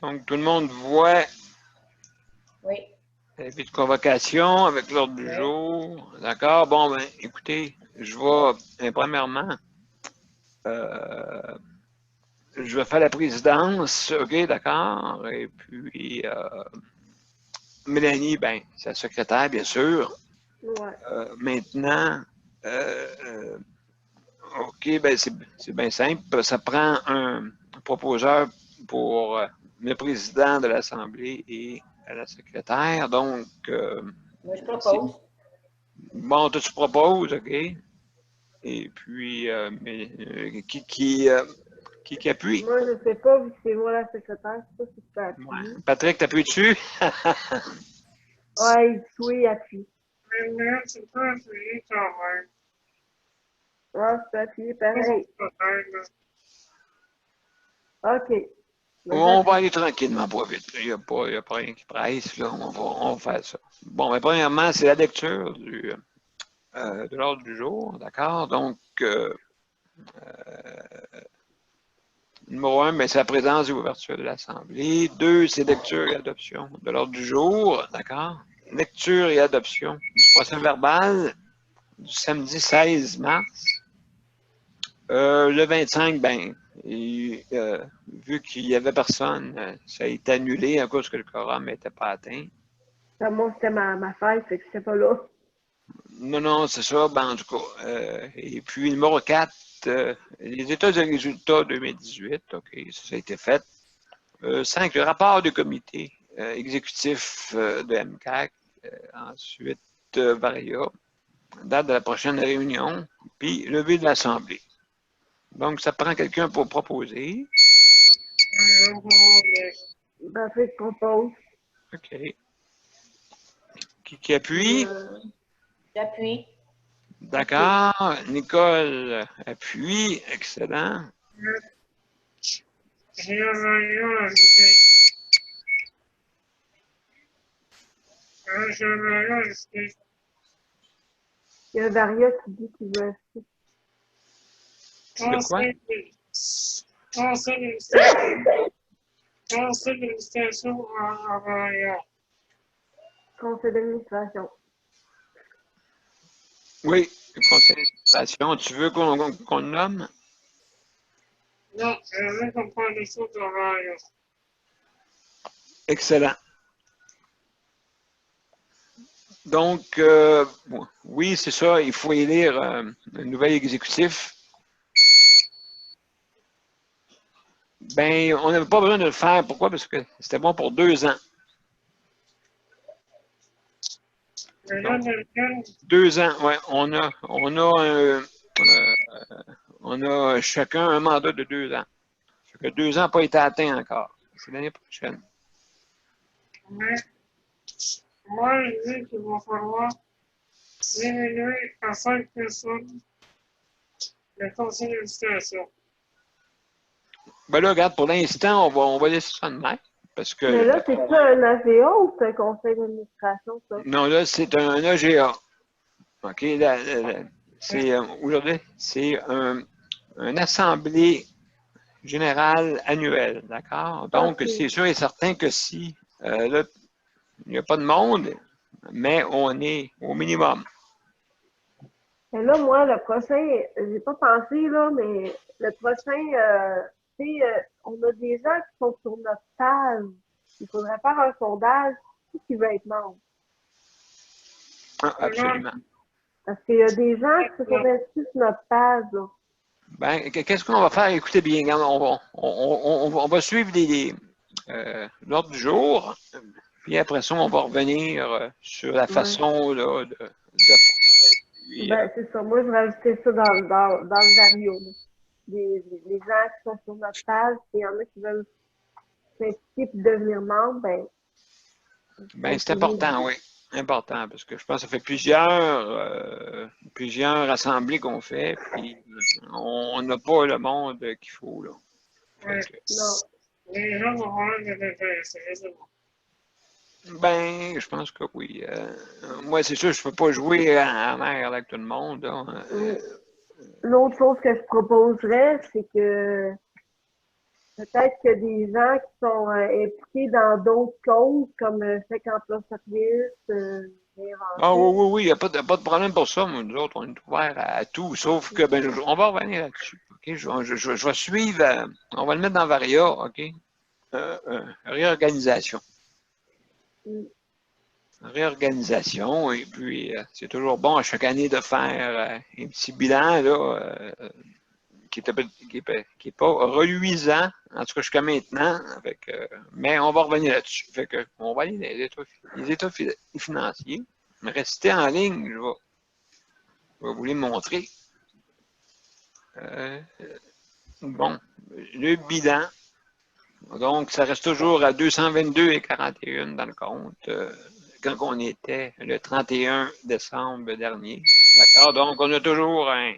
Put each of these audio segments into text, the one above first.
Donc, tout le monde voit Oui. l'avis de convocation avec l'ordre du Oui. jour. D'accord? Bon, ben, écoutez, je vais, premièrement, je vais faire la présidence, OK, d'accord? Et puis, Mélanie, ben, sa secrétaire, bien sûr. Ouais. Maintenant, OK, ben, c'est bien simple. Ça prend un proposeur pour le président de l'Assemblée et la secrétaire. Donc, Moi, je propose. bon, toi, tu proposes, OK? Et puis, qui appuie? Moi, je sais pas, vu que c'est moi la secrétaire, je sais pas si tu peux appuyer. Ouais. Patrick, t'appuies dessus? Ouais, il dit oui, appuie. Mais tu peux appuyer quand même. Ouais, tu peux appuyer pareil. OK. On va aller tranquillement, pas vite. Il n'y a pas rien qui presse, là. On va faire ça. Bon, mais premièrement, c'est la lecture de l'ordre du jour, d'accord? Donc, numéro 1, ben, c'est la présence et l'ouverture de l'Assemblée. 2, c'est lecture et adoption de l'ordre du jour, d'accord? Lecture et adoption du procès-verbal du samedi 16 mars. Le 25, ben, vu qu'il n'y avait personne, ça a été annulé à cause que le quorum n'était pas atteint. Moi, c'était ma fête, fait que j'étais pas là. Non, c'est ça. Ben, en tout cas, et puis, numéro 4, les états de résultats 2018, OK, ça a été fait. 5, le rapport du comité exécutif de MCAC. Ensuite, Varia, date de la prochaine réunion, puis levée de l'Assemblée. Donc, ça prend quelqu'un pour proposer. Ben, fait que je propose. OK. Qui appuie? J'appuie. D'accord. Nicole appuie. Excellent. J'aimerais ajouter. J'aimerais ajouter. Il y a Varia qui dit qu'il veut acheter. Conseil d'administration à Varia. Conseil d'administration. Oui, le conseil d'administration. Tu veux qu'on le nomme? Non, je veux qu'on parle des choses à Varia. Excellent. Donc, bon, oui, c'est ça, il faut élire un nouvel exécutif. Ben, on n'avait pas besoin de le faire. Pourquoi? Parce que c'était bon pour 2 ans. Donc, 2 ans, oui. On a chacun un mandat de 2 ans. Ça fait que 2 ans n'ont pas été atteints encore. C'est l'année prochaine. Mais moi, je dis qu'il va falloir diminuer à 5 personnes le conseil d'administration. Ben là, regarde, pour l'instant, on va laisser ça de même. Parce que, Mais là, c'est ça un AGA ou c'est un conseil d'administration, ça? non, là, c'est un AGA. OK? Aujourd'hui, c'est une assemblée générale annuelle. D'accord? Donc, Okay. c'est sûr et certain que si là, il n'y a pas de monde, mais on est au minimum. Et là, moi, le prochain, j'ai pas pensé, là, mais le prochain, tu sais, on a des gens qui sont sur notre page. Il faudrait faire un sondage qui veut être membre. Ah, absolument. Parce qu'il y a des gens qui se sont inscrits sur notre page, là. Ben, qu'est-ce qu'on va faire? Écoutez bien, on va suivre l'ordre du jour, puis après ça, on va revenir sur la façon là, de puis, Ben, c'est ça. Moi, je vais ajouter ça dans le vario. Les gens qui sont sur notre page, s'il y en a qui veulent s'impliquer et devenir membre, ben, c'est important, oui. Important, parce que je pense que ça fait plusieurs assemblées qu'on fait, puis on n'a pas le monde qu'il faut, là. Non. Les gens vont avoir de l'intérêt, c'est bon. Ben, je pense que oui. Moi, c'est sûr, je ne peux pas jouer à mer avec tout le monde. L'autre chose que je proposerais, c'est que peut-être que des gens qui sont impliqués dans d'autres causes, comme Chèque emploi service, Ah oui, réinvention. oui, oui, il n'y a pas de problème pour ça. Nous autres, on est ouverts à tout, sauf que ben, on va revenir là-dessus. OK? Je vais suivre, on va le mettre dans Varia, OK? Réorganisation. Mm. Réorganisation, et puis c'est toujours bon à chaque année de faire un petit bilan là, qui est pas reluisant, en tout cas jusqu'à maintenant, mais on va revenir là-dessus. Fait que, on va aller dans les états financiers. Restez en ligne, je vais vous les montrer. Bon, le bilan. Donc, ça reste toujours à 222,41 dans le compte quand on était le 31 décembre dernier. D'accord? Donc, on a toujours un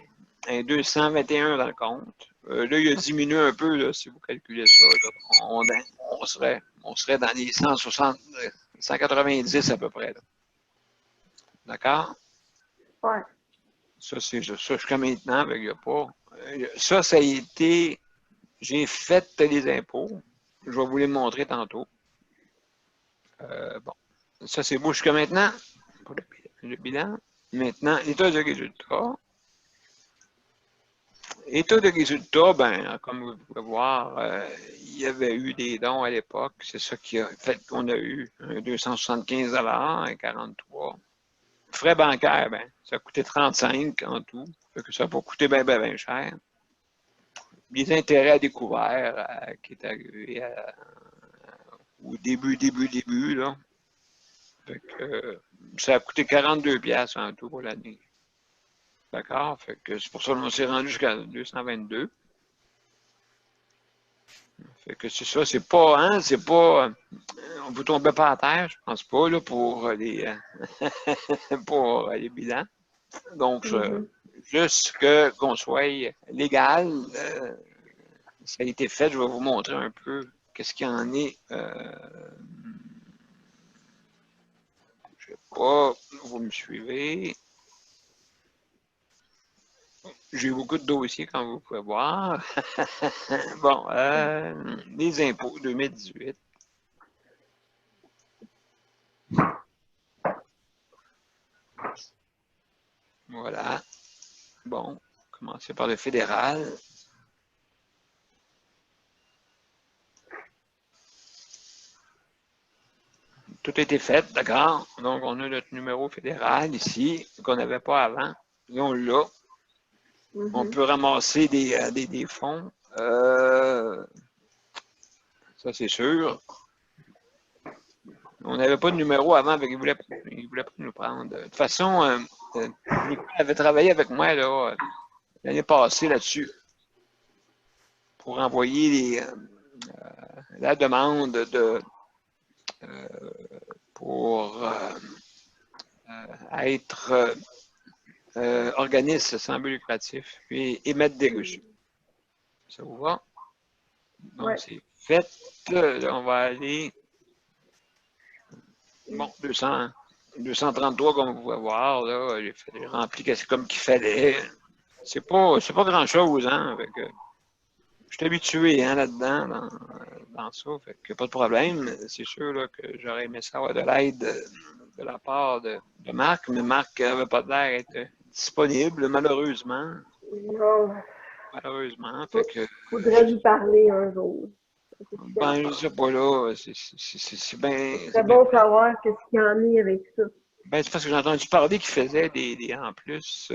221 dans le compte. Là, il a diminué un peu, là, si vous calculez ça. Là. On serait dans les 160, 190 à peu près. D'accord? Ouais. Ça, c'est ça jusqu'à maintenant. Il y a pas. Ça a été. J'ai fait les impôts. Je vais vous les montrer tantôt. Bon. Ça, c'est beau jusqu'à maintenant. Pour le bilan. Maintenant, l'état de résultat. État de résultat, ben, comme vous pouvez voir, il y avait eu des dons à l'époque. C'est ça qui a fait qu'on a eu un 275 un 43. Frais bancaires, ben, ça a coûté 35 en tout. Fait que ça n'a pas coûté bien cher. Les intérêts à découvert qui est arrivé au début, là. Fait que, ça a coûté 42 piastres en tout pour l'année. D'accord? Fait que c'est pour ça qu'on s'est rendu jusqu'à 222. Fait que c'est ça, c'est pas, hein, c'est pas, on vous tombez pas à terre, je pense pas, là, pour pour les bilans. Donc, juste qu'on soit légal, ça a été fait, je vais vous montrer un peu qu'est-ce qu'il y en est. Je sais pas, vous me suivez. J'ai beaucoup de dossiers, comme vous pouvez voir. Bon, les impôts 2018. Voilà. Bon, commencer par le fédéral. Tout a été fait, d'accord? Donc, on a notre numéro fédéral ici, qu'on n'avait pas avant. Là, on l'a. On peut ramasser des fonds. Ça, c'est sûr. On n'avait pas de numéro avant, il ne voulait pas nous prendre. De toute façon, Nicolas avait travaillé avec moi là, l'année passée là-dessus pour envoyer la demande pour être organisme sans but lucratif et émettre des reçus. Ça vous va? Donc, ouais. C'est fait. Là, on va aller. Bon, 233, comme vous pouvez voir. Là, j'ai rempli comme qu'il fallait. C'est pas grand-chose, hein? Avec, je suis habitué hein, là-dedans, dans ça. Fait que pas de problème. C'est sûr là, que j'aurais aimé savoir de l'aide de la part de Marc, mais Marc n'avait pas l'air d'être disponible, malheureusement. Non. Malheureusement. Fait que, faudrait lui parler un jour. Ben, je sais pas là. C'est bien. C'est bon de savoir qu'est-ce qu'il y en est avec ça. Ben, c'est parce que j'ai entendu parler qu'il faisait en plus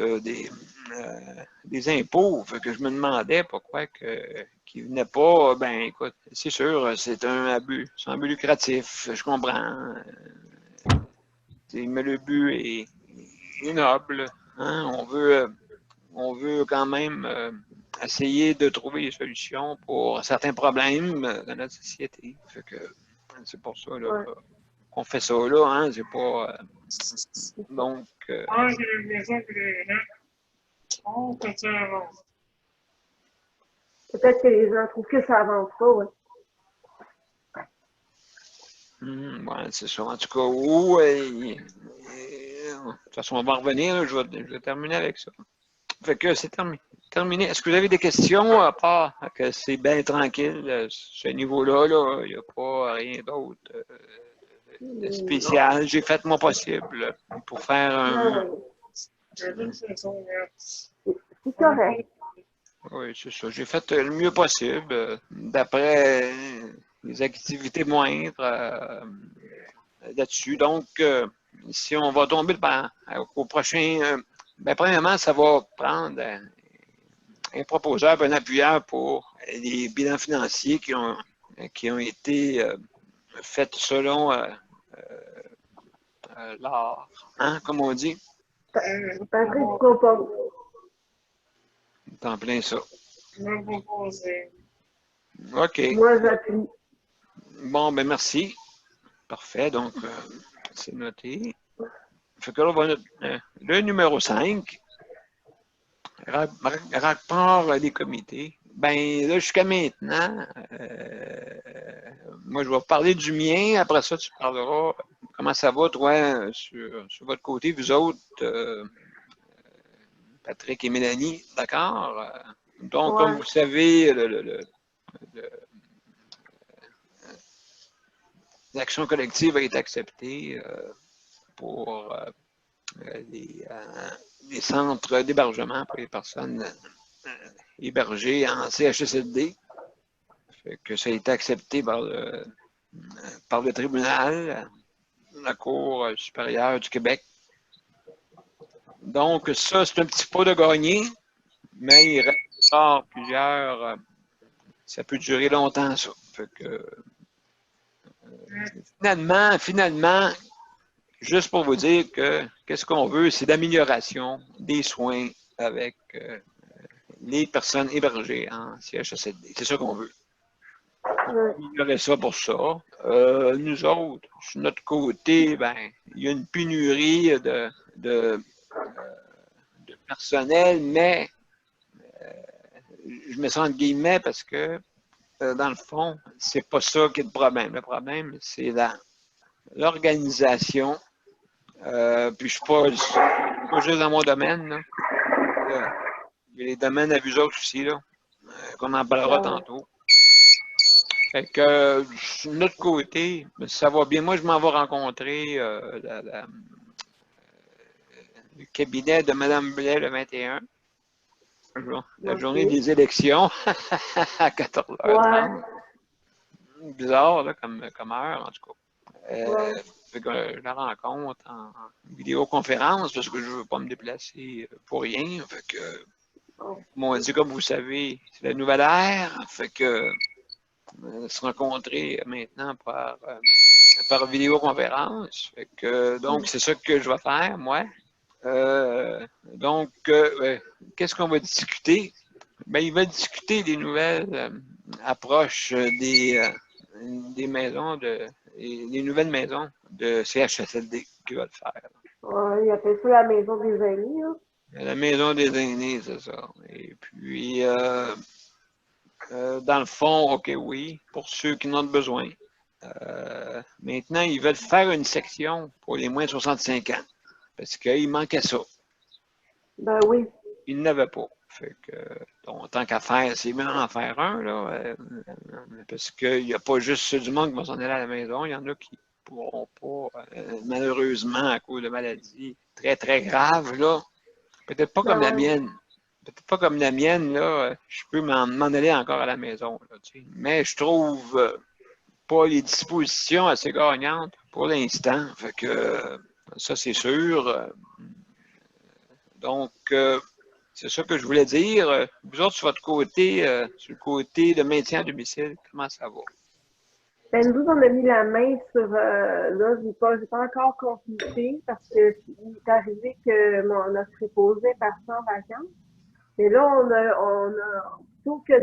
des impôts. Fait que je me demandais pourquoi qu'il venait pas. Ben, écoute, c'est sûr, c'est un abus. C'est un but lucratif, je comprends. Mais le but est noble. Hein? On veut quand même essayer de trouver des solutions pour certains problèmes dans notre société. Fait que c'est pour ça là, qu'on fait ça là, hein? C'est pas. Donc. Moi, j'ai l'impression que les gens ont que ça avance. Peut-être que les gens trouvent que ça avance pas, ouais. Ouais, c'est ça. En tout cas, de toute façon, on va revenir. Là, je vais terminer avec ça. Fait que c'est terminé. terminé. Est-ce que vous avez des questions à part que c'est bien tranquille, ce niveau-là, là, il n'y a pas rien d'autre de Non. spécial. J'ai fait mon possible pour faire un. Non, J'avais une saison, c'est correct. Oui, c'est ça. J'ai fait le mieux possible d'après les activités moindres là-dessus. Donc, si on va tomber au prochain. Ben, premièrement, ça va prendre un proposeur et un appuyeur pour les bilans financiers qui ont été faits selon l'art, hein, comme on dit. Patrick propose. C'est en plein ça. me proposer. OK. Moi, j'appuie. Bon, ben merci. Parfait. Donc, c'est noté. Fait que là, on va le numéro 5. Rapport des comités. Ben là, jusqu'à maintenant, moi, je vais parler du mien. Après ça, tu parleras comment ça va, toi, sur votre côté, vous autres, Patrick et Mélanie, d'accord? Donc, comme Ouais. vous savez, l'action collective a été acceptée pour les centres d'hébergement pour les personnes hébergées en CHSLD. Fait que ça a été accepté par le tribunal, la Cour supérieure du Québec. Donc, ça, c'est un petit pas de gagné, mais il reste encore plusieurs. Ça peut durer longtemps, ça. Fait que, finalement, juste pour vous dire que qu'est-ce qu'on veut, c'est l'amélioration des soins avec les personnes hébergées en CHSLD. C'est ça qu'on veut. Améliorer ça pour ça. Nous autres, sur notre côté, ben, il y a une pénurie de personnel, mais je me sens entre guillemets parce que dans le fond, c'est pas ça qui est le problème. Le problème, c'est l'organisation. Puis je suis pas juste dans mon domaine. Là. Il y a les domaines à vous autres aussi, là, qu'on en parlera tantôt. Fait que, sur notre côté, ça va bien. Moi, je m'en vais rencontrer le cabinet de Mme Blais le 21, la journée des élections, à 14h30. Ouais. Bizarre, là, comme heure, en tout cas. Ouais. Fait que, je la rencontre en vidéoconférence parce que je ne veux pas me déplacer pour rien. Fait que, comme on dit, comme vous savez, c'est la nouvelle ère. Fait que, se rencontrer maintenant par vidéoconférence. Fait que, donc, c'est ça que je vais faire, moi. Donc, qu'est-ce qu'on va discuter? Ben, il va discuter des nouvelles approches des maisons, des nouvelles maisons de CHSLD qui va le faire. Ouais, il appelle ça la maison des amis, hein. La maison des aînés, c'est ça. Et puis, dans le fond, OK, oui, pour ceux qui en ont besoin. Maintenant, ils veulent faire une section pour les moins de 65 ans. Parce qu'il manquait ça. Ben oui. Ils n'avaient pas. Fait que, tant qu'à faire, c'est bien d'en faire un, là. Parce qu'il n'y a pas juste ceux du monde qui vont s'en aller à la maison. Il y en a qui ne pourront pas, malheureusement, à cause de maladies très, très graves, là. Peut-être pas comme la mienne. Peut-être pas comme la mienne, là. Je peux m'en aller encore à la maison, là, tu sais. Mais je trouve pas les dispositions assez gagnantes pour l'instant. Fait que ça, c'est sûr. Donc, c'est ça que je voulais dire. Vous autres, sur votre côté, sur le côté de maintien à domicile, comment ça va? Ben, nous, on a mis la main sur, là, j'ai pas encore consulté parce que il est arrivé que notre préposé est parti en vacances. Mais là, plutôt que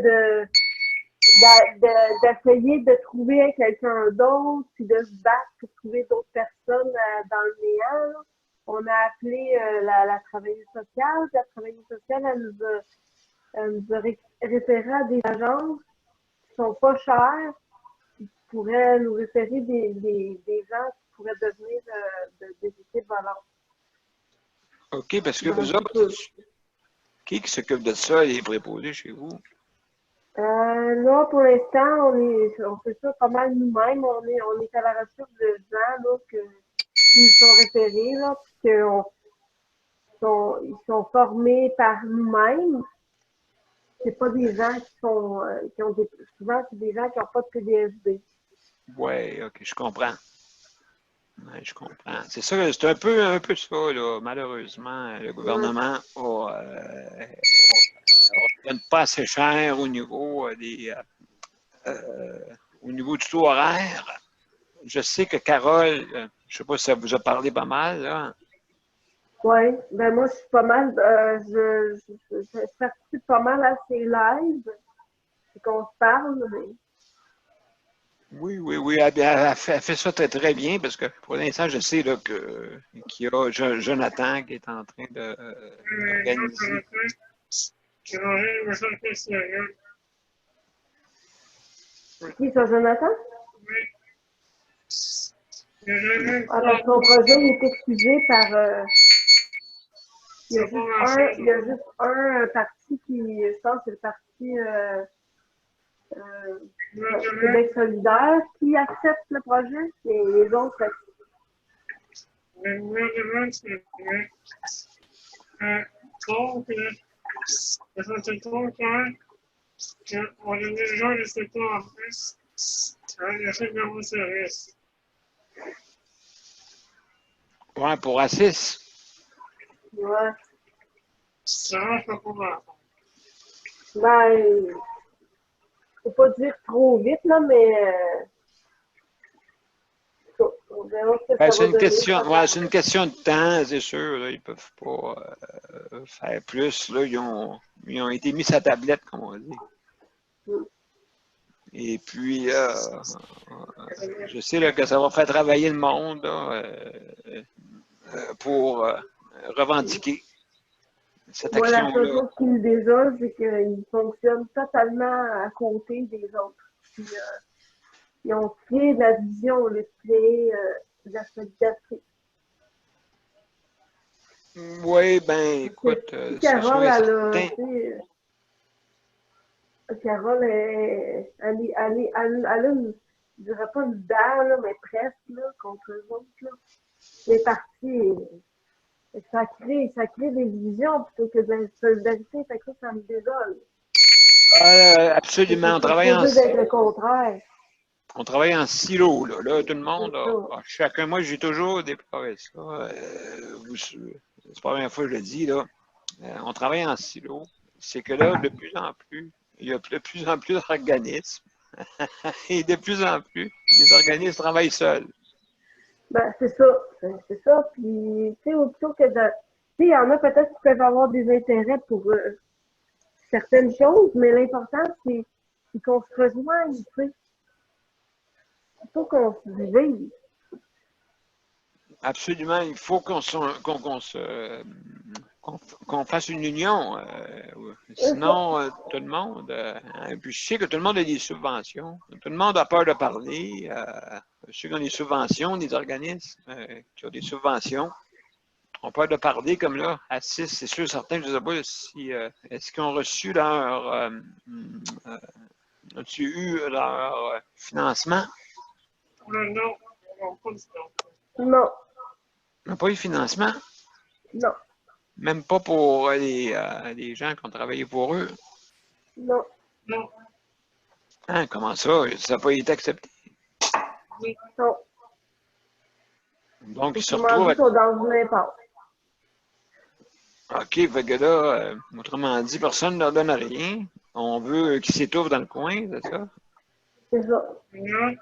d'essayer de trouver quelqu'un d'autre, puis de se battre pour trouver d'autres personnes dans le néant, là, on a appelé la travailleuse sociale. La travailleuse sociale, elle nous a référé à des agences qui sont pas chères, qui pourraient nous référer des gens qui pourraient devenir des équipes volantes. OK, parce que Donc, vous autres, Qui s'occupe de ça, les préposés chez vous? Là, pour l'instant, on fait ça pas mal nous-mêmes. On est à la recherche de gens là, qui nous sont référés, là, puis ils sont formés par nous-mêmes. C'est pas des gens qui ont souvent, c'est des gens qui n'ont pas de PDSD. Oui, OK, je comprends. Ouais, je comprends. C'est ça, c'est un peu ça, là. Malheureusement, le gouvernement donne pas assez cher au niveau au niveau du taux horaire. Je sais que Carole, je sais pas si ça vous a parlé pas mal, là. Oui, ben moi, je suis pas mal, je participe pas mal à ces lives, et qu'on se parle, mais Oui, elle fait ça très, très bien parce que pour l'instant, je sais là, qu'il y a Jonathan qui est en train d'organiser. Qui arrive à faire que c'est rien. qui, ça, Jonathan? Oui. Il y a jamais Alors, son projet il est excusé par, il y a juste un parti qui, je pense, c'est le parti Québec solidaire qui accepte le projet, et les autres le gouvernement, c'est vrai. Donc, c'est trop clair qu'on est déjà les secteurs en plus. Il y a fait de nouveaux services. Ouais, pour Assis. ouais. Ça marche pas pour moi. Ben, faut pas dire trop vite, là, mais on verra ce que Ben, ça c'est va une donner. question, ouais, c'est une question de temps, c'est sûr. Là, ils peuvent pas faire plus. Là, ils ont été mis sur la tablette, comme on dit. Et puis, je sais là, que ça va faire travailler le monde là, pour revendiquer cette Moi, la seule action-là. chose qui me désole, c'est qu'ils fonctionnent totalement à côté des autres. Puis, ils ont créé de la division au lieu de créer de la solidarité. Oui, ben, écoute, Si c'est sûr Carole, et elle a, certain. tu sais, Carole, elle a une, je dirais pas une dent, là, mais presque, là, contre eux autres, là. Les partis, ça crée des divisions plutôt que de la solidarité, fait que ça me désole. Absolument. C'est supposé d'être le contraire. On travaille en silo. Là, tout le monde, C'est ça. chacun, moi, j'ai toujours déploré ça. C'est la première fois que je le dis, là. On travaille en silo. C'est que là, de plus en plus, il y a de plus en plus d'organismes. Et de plus en plus, les organismes travaillent seuls. Ben, c'est ça. C'est ça. Puis, tu sais, plutôt que de. Tu sais, il y en a peut-être qui peuvent avoir des intérêts pour certaines choses, mais l'important, c'est qu'on se rejoigne, tu sais. Plutôt qu'on se divise. Absolument, il faut qu'on fasse une union. Sinon, tout le monde, puis je sais que tout le monde a des subventions. Tout le monde a peur de parler. Je sais qu'on a des subventions, des organismes qui ont des subventions. On peur de parler comme là, à 6, c'est sûr, certains, je ne sais pas si, est-ce qu'ils ont reçu leur, as-tu eu leur financement? Non, pas du tout. Non, On n'a pas eu de financement? non, Même pas pour les gens qui ont travaillé pour eux. non. Non, Hein, comment ça? Ça n'a pas été accepté. Non. Donc, ils se Autrement retrouvent dit, à... ils sont dans une impasse. OK, fait que là, autrement dit, personne ne leur donne rien. On veut qu'ils s'étouffent dans le coin, c'est ça? C'est ça. non.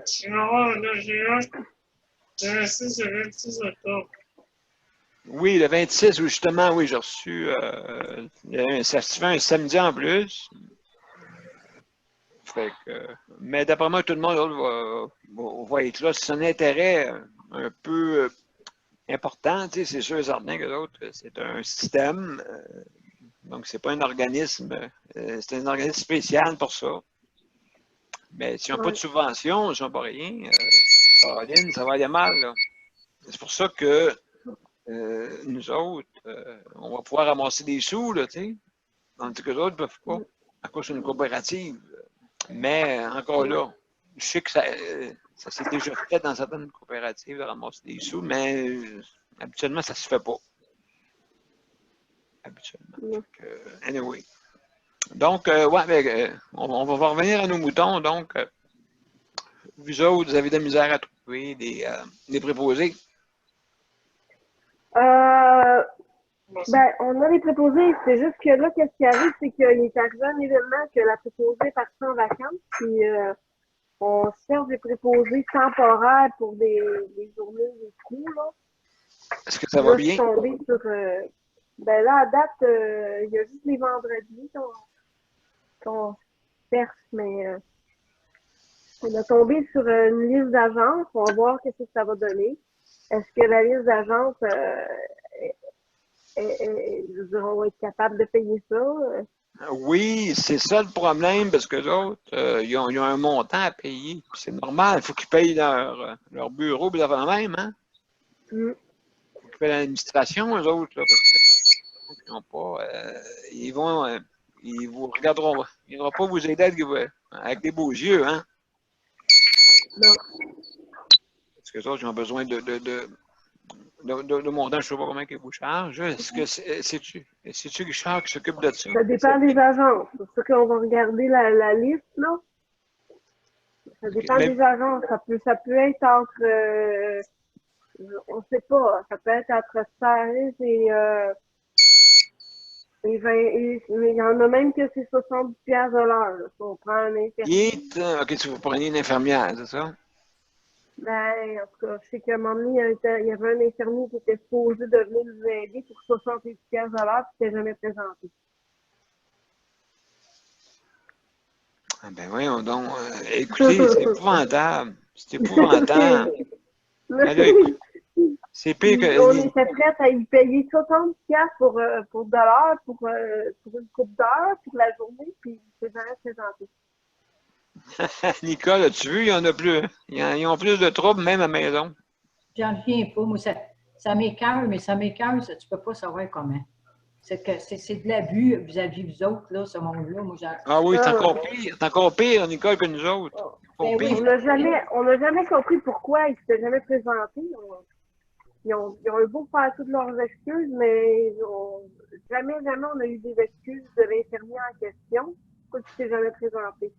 Tu vas voir un AGA le 26 et 26 octobre. Oui, le 26, oui, justement, oui, j'ai reçu... ça se fait un samedi en plus. Fait que, mais d'après moi, tout le monde va être là. C'est un intérêt un peu important, tu sais, c'est sûr et certain que l'autre, c'est un système. Donc, c'est pas un organisme, c'est un organisme spécial pour ça. Mais s'ils n'ont pas de Ouais. subvention, ils n'ont pas rien, Caroline, ça va aller mal, là. C'est pour ça que nous autres, on va pouvoir ramasser des sous, là, tu sais. Tandis que les autres ne peuvent pas, à cause d'une coopérative. Mais encore là, je sais que ça s'est déjà fait dans certaines coopératives de ramasser des sous, mais habituellement, ça ne se fait pas. Habituellement. Anyway. Donc, ouais, mais, on va revenir à nos moutons. Donc, vous autres, vous avez de la misère à trouver des préposés. Ben, on a les préposés. C'est juste que là, qu'est-ce qui arrive, c'est qu'il est arrivé un événement que la préposée est partie en vacances, puis on cherche des préposés temporaires pour des journées, des trous, là. Est-ce que ça va bien? Je suis tombée sur... ben là, à date, il y a juste les vendredis qu'on cherche, mais on a tombé sur une liste d'agences. On va voir qu'est-ce que ça va donner. Est-ce que la liste d'agences, je veux dire, on va être capable de payer ça? Oui, c'est ça le problème, parce que les autres, ils ont un montant à payer. C'est normal, il faut qu'ils payent leur bureau, puis avant même, hein? Il faut qu'ils payent l'administration, eux autres, là, parce que ils n'ont pas. Ils vous regarderont. Ils ne vont pas vous aider avec des beaux yeux, hein? Non. Parce que les autres, ils ont besoin de montant, je ne sais pas combien ils vous chargent. Est-ce que c'est-tu Richard qui s'occupe de ça? Ça dépend des agences. C'est pour ça qu'on va regarder la liste, là. Ça dépend des agences. Ça peut être entre, on ne sait pas, ça peut être entre 16 et 20, il y en a même que c'est 70$ de l'heure, là, si on prend un infirmier. OK, tu vous prenez une infirmière, c'est ça? Ben, en tout cas, je sais qu'à un moment donné, il y avait un infirmier qui était supposé de venir nous aider pour 70$ de l'heure, puis il s'était jamais présenté. Ah ben voyons donc. Écoutez, c'est épouvantable. C'est épouvantable. Alors, c'est pire que. On était prêts à y payer 60$ pour de l'heure, pour une coupe d'heure, pour la journée, puis il s'est jamais présenté. Nicole, as-tu vu, il y en a plus. Ils ont plus de troubles, même à la maison. J'en reviens pas. Moi, ça m'écoeure, mais ça m'écoeure, tu peux pas savoir comment. C'est de l'abus vis-à-vis vous autres, là, ce monde-là. Ah oui, c'est encore pire, Nicole, que nous autres. Ben oui, on n'a jamais compris pourquoi ils ne s'étaient jamais présentés. Ils ont eu beau faire toutes leurs excuses, mais jamais on a eu des excuses de l'infirmier en question. Pourquoi il ne s'est jamais présenté?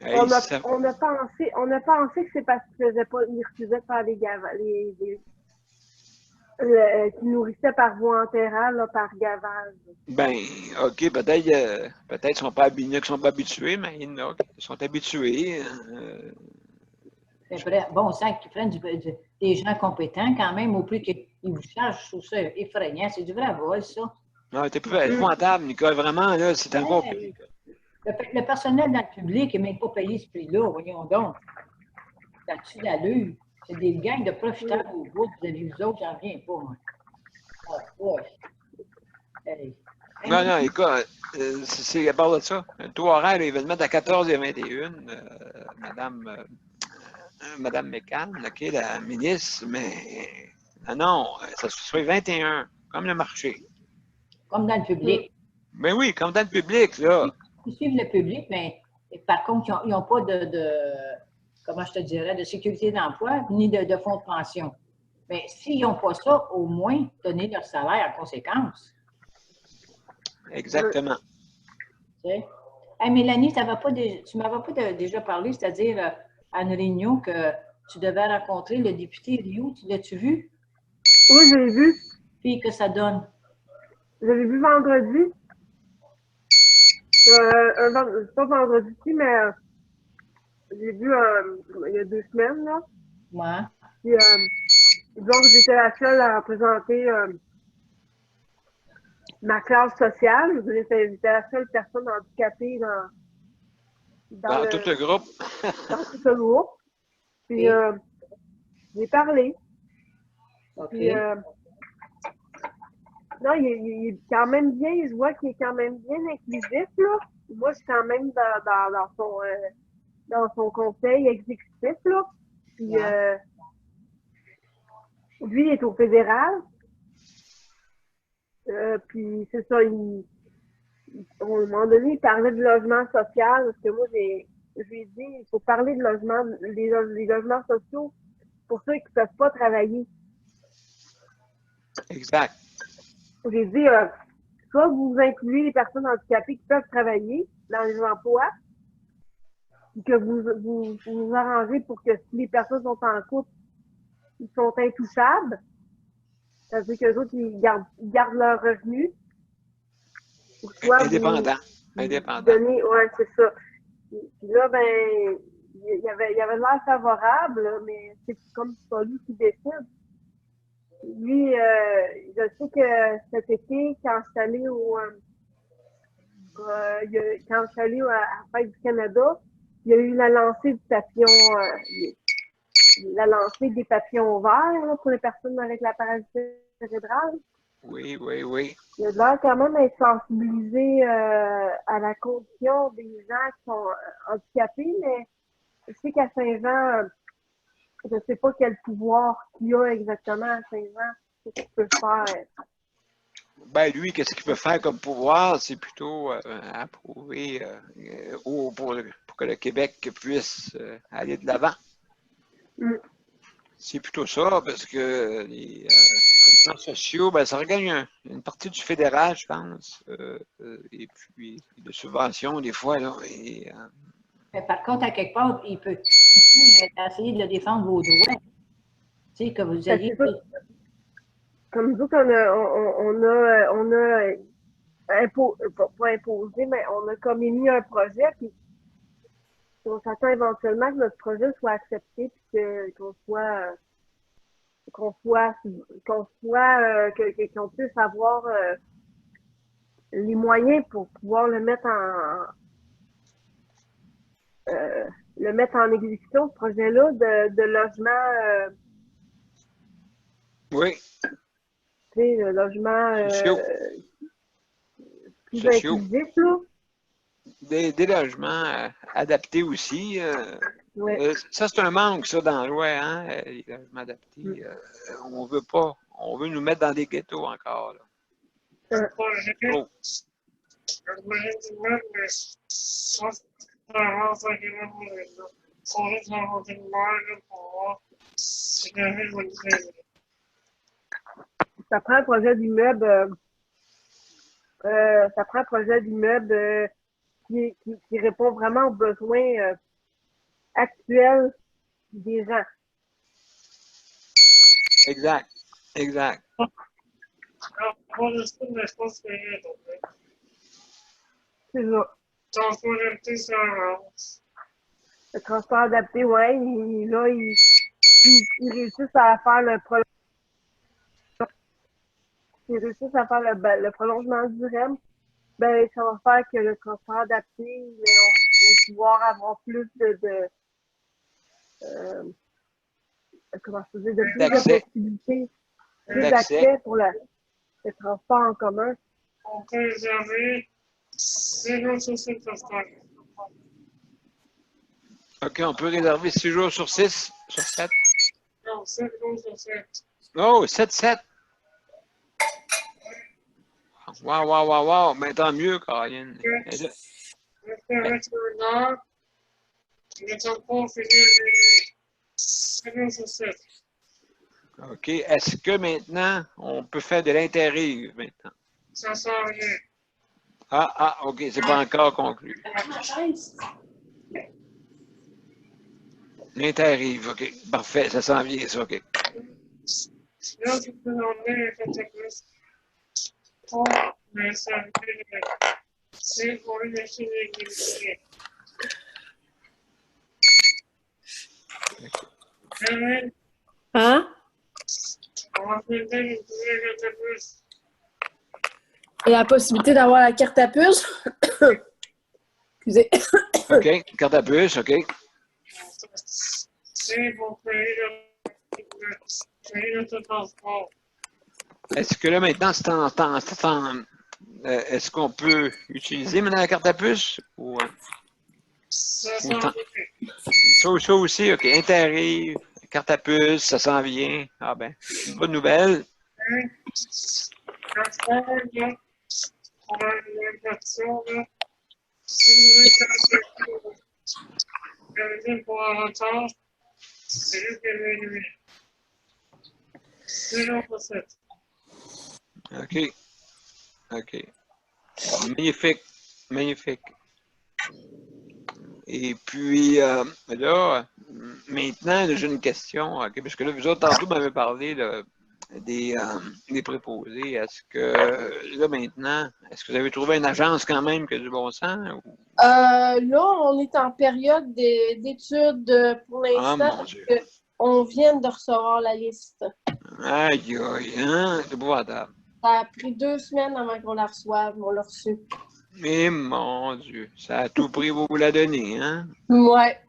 Hey, on a pensé que c'est parce qu'il refusait de faire qu'il nourrissait par voie entérale, là, par gavage. Ben, OK, peut-être qu'ils sont pas habitués, mais ils sont habitués. C'est vrai. Bon sang qu'ils prennent des gens compétents quand même, au plus qu'ils vous chargent, je trouve ça effrayant. C'est du vrai vol, ça. Non, t'es plus épouvantable, Nicole. Vraiment, là, c'est encore pire. Le personnel dans le public n'est même pas payé ce prix-là, voyons donc. Ça tue l'allure. C'est des gangs de profiteurs au bout, vous avez vous autres, j'en reviens pas, moi. Ah, ouais. Hey. Non, écoute, c'est à part de ça. Le taux horaire, il va le mettre à 14h21, Madame McCann, qui est la ministre, mais non, ça soit 21, comme le marché. Comme dans le public. Mais oui, comme dans le public, là. Ils suivent le public, mais par contre, ils n'ont pas comment je te dirais, de sécurité d'emploi, ni de fonds de pension. Mais s'ils n'ont pas ça, au moins, donner leur salaire en conséquence. Exactement. Hey, Mélanie, tu ne m'avais pas déjà parlé, c'est-à-dire à une réunion que tu devais rencontrer le député Rioux. L'as-tu vu? Oui, je l'ai vu. Puis que ça donne? Je l'ai vu vendredi. Pas vendredi, mais j'ai vu il y a 2 semaines, là. Ouais. Puis, donc, j'étais la seule à représenter ma classe sociale. J'étais la seule personne handicapée dans tout le groupe. dans tout le groupe. Puis, j'ai parlé. OK. Puis, non, il est quand même bien. Je vois qu'il est quand même bien inclusif, là. Moi, je suis quand même dans son conseil exécutif, là. Puis, lui, il est au fédéral. Puis c'est ça, à un moment donné, il parlait de logement social, parce que moi, je lui ai dit, il faut parler de logement, les logements sociaux pour ceux qui ne peuvent pas travailler. Exact. J'ai dit, soit vous incluez les personnes handicapées qui peuvent travailler dans les emplois, et que vous arrangez pour que si les personnes sont en couple, ils sont intouchables. Ça veut dire qu'eux autres, ils gardent leur revenu. Soit Indépendant. vous Indépendant. donnez, ouais, c'est ça. Puis là, ben, il y avait l'air favorable, là, mais c'est comme c'est pas lui qui décide. Lui, je sais que cet été, quand je suis allée quand je suis allée à la Fête du Canada, il y a eu la lancée du papillon, la lancée des papillons verts là, pour les personnes avec la paralysie cérébrale. Oui, oui, oui. Il a l'air quand même être sensibilisé à la condition des gens qui sont handicapés, mais je sais qu'à Saint-Jean, je ne sais pas quel pouvoir qu'il y a exactement à Saint-Jean. Qu'est-ce qu'il peut faire? Ben, lui, qu'est-ce qu'il peut faire comme pouvoir? C'est plutôt approuver pour que le Québec puisse aller de l'avant. Mm. C'est plutôt ça, parce que les plans sociaux, ben, ça regagne une partie du fédéral, je pense. Et puis, de subventions, des fois, là. Mais par contre, à quelque part, il peut essayer de défendre vos droits. Tu sais, que vous ayez. Comme nous, on a pas imposé, mais on a comme émis un projet, puis on s'attend éventuellement que notre projet soit accepté, puis qu'on puisse avoir les moyens pour pouvoir le mettre en exécution, ce projet-là de logement. Oui. Tu sais, le logement plus sociaux. inclusif, là. Des logements adaptés aussi. Ouais. Ça, c'est un manque, ça, dans la loi, hein? Les logements adaptés. On veut pas. On veut nous mettre dans des ghettos encore, là. Le projet, Oh. le projet d'immeuble, ça, c'est un agrément pour les gens. Sans juste inventer une balle pour voir si la ville va le faire. Ça prend un projet d'immeuble. Ça prend un projet d'immeuble qui répond vraiment aux besoins actuels des gens. Exact. Exact. Pour le style, mais je pense que C'est ça. transport adapté, ça avance. Le transport adapté, ouais, ils réussissent à faire le prolongement du REM. Ben, ça va faire que le transport adapté, on va pouvoir avoir plus comment je peux dire, de plus de possibilités, plus d'accès pour le transport en commun. On peut réserver 6 jours sur 7 transports. OK, on peut réserver 6 jours sur 6, sur 7. Non, 7 jours sur 7. Oh, 7-7. Wow, wow, wow, wow. Mais tant mieux, Caroline. Le retourneur, le transport finit 7 jours sur 7. OK. Est-ce que maintenant, on peut faire de l'interrive maintenant? Ça sent rien. OK. C'est pas encore conclu. L'interrive, OK. Parfait. Ça s'en vient, ça, OK. Là, tu peux emmener un plus pour le service. C'est pour une machine équilibrée. Hein? On va peut-être utiliser un plus. Et la possibilité d'avoir la carte à puce. Excusez. OK. Carte à puce, OK. C'est pour payer le transport. Est-ce que là, maintenant, est-ce qu'on peut utiliser maintenant la carte à puce? Ou, Ça sent rien. ça aussi, OK. Interrive, carte à puce, ça s'en vient. Ah ben, une bonne nouvelle. Quand là, pour l'alimentation, là, si vous voulez calculer pour un retard, c'est juste d'évaluer. Sinon, pas ça. OK. OK. Magnifique. Magnifique. Et puis, là, maintenant, j'ai une question. OK, parce que là, vous autres, tantôt, m'avez parlé là, des préposés. Est-ce que, là, maintenant, est-ce que vous avez trouvé une agence quand même qui a du bon sens? Ou... Là, on est en période d'études pour Ah, l'instant. mon Dieu. On vient de recevoir la liste. Aïe, aïe, hein? C'est épouvantable. Ça a pris 2 semaines avant qu'on la reçoive. On l'a reçue. Mais mon Dieu, ça a tout pris pour vous la donner, hein? Ouais.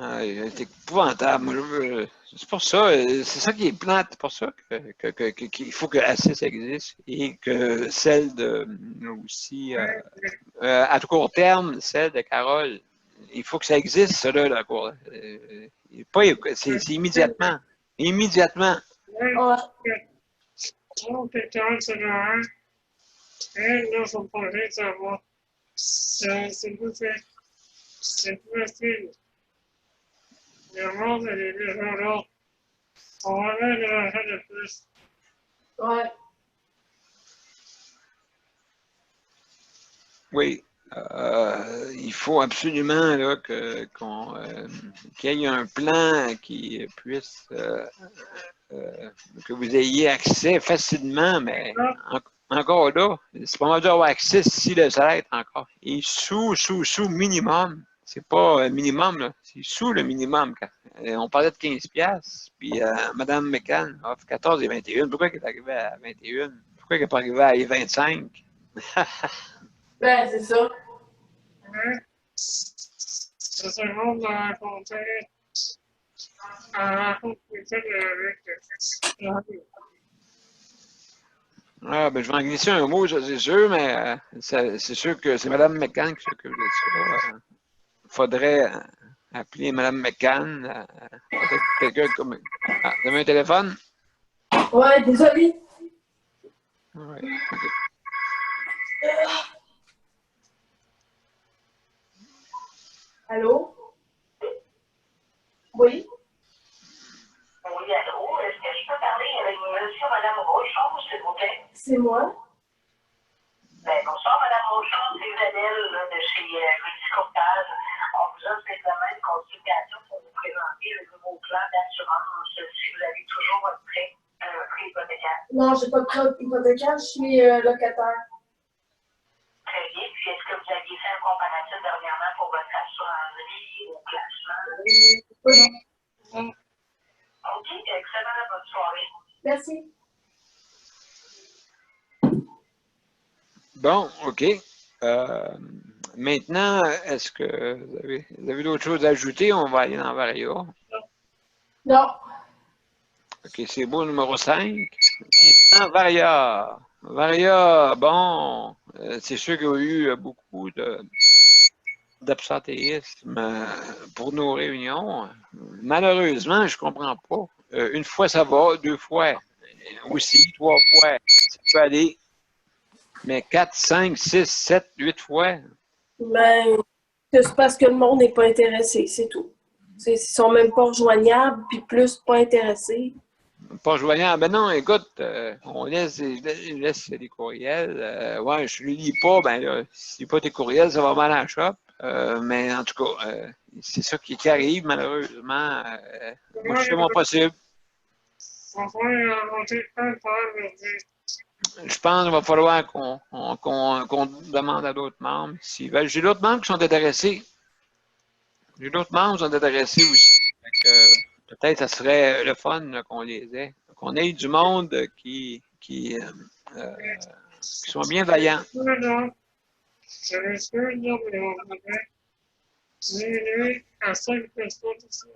Aïe, c'est épouvantable. Moi, c'est pour ça, c'est ça qui est plate. C'est pour ça qu'il faut que ACIS existe et que celle de aussi, à tout court terme, celle de Carole, il faut que ça existe, ça, là, la cour. C'est immédiatement. Immédiatement. Ouais. Trop pétard, c'est là, et là, faut pas rien savoir. C'est plus fait. C'est plus facile. Le monde, elle est déjà là. On va aller de l'argent de plus. Ouais. Oui. Il faut absolument là, qu'il y ait un plan qui puisse que vous ayez accès facilement, mais encore là, c'est pas mal d'avoir accès si le salaire est encore. Et sous minimum. C'est pas minimum, là. C'est sous le minimum. On parlait de 15$, puis Mme McCann offre 14 et 21. Pourquoi elle est arrivée à 21? Pourquoi elle n'est pas arrivée à 25? Ben, c'est ça. Mais, c'est ce monde de rencontrer, à rencontre peut-être avec Ah, ben, je vais en glisser un mot, ça, c'est sûr, mais c'est sûr que c'est Mme McCann qui s'occupe de ça. Il faudrait appeler Mme McCann. Peut-être quelqu'un comme. Ah, vous avez un téléphone? Ouais, désolé. Oui. OK. Allô? Oui? Oui, allô, est-ce que je peux parler avec monsieur ou madame Rochon, s'il vous plaît? C'est moi? Ben, bonsoir, madame Rochon, c'est Isabelle là, de chez Rudy Courtage. On vous offre simplement une consultation pour vous présenter le nouveau plan d'assurance si vous avez toujours votre prêt hypothécaire. Non, j'ai pas de prêt hypothécaire, je suis locataire. Très bien. Puis, est-ce que vous aviez fait un comparatif dernièrement pour votre assurance vie ou placement? Oui. OK, excellent, bonne soirée. Merci. Bon, OK. Maintenant, est-ce que vous avez d'autres choses à ajouter? On va aller dans Varia. Non. OK, c'est beau, numéro 5. Maintenant, Varia. Varia, bon, c'est sûr qu'il y a eu beaucoup d'absentéisme pour nos réunions. Malheureusement, je ne comprends pas. Une fois, ça va. 2 fois aussi. 3 fois, ça peut aller. Mais 4, 5, 6, 7, 8 fois. Ben, c'est parce que le monde n'est pas intéressé, c'est tout. Ils sont même pas rejoignables, puis plus pas intéressés. Pas joignant. Ben non, écoute, on laisse les courriels. Ouais, je ne les lis pas. Ben là, si tu lis pas tes courriels, ça va mal à la shop. Mais en tout cas, c'est ça qui arrive, malheureusement. Moi, je fais mon possible. Ça va inventer un problème. Je pense qu'il va falloir qu'on demande à d'autres membres s'ils veulent. J'ai d'autres membres qui sont intéressés. J'ai d'autres membres qui sont intéressés aussi. Peut-être que ça serait le fun là, qu'on les ait. Qu'on ait du monde qui sont bien vaillants. Je m'excuse, mais on devrait diminuer à 5 personnes ici.